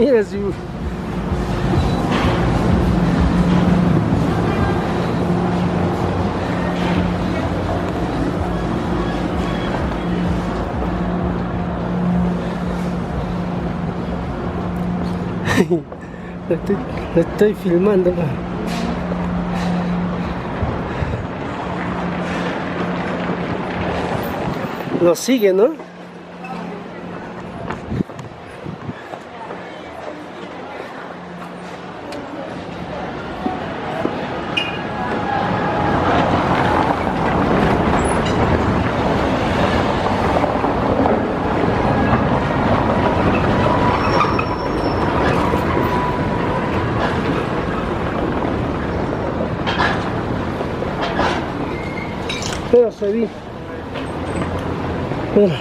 Mira si... Lo estoy filmando acá. Nos sigue, ¿no? Pero se vi. Mira.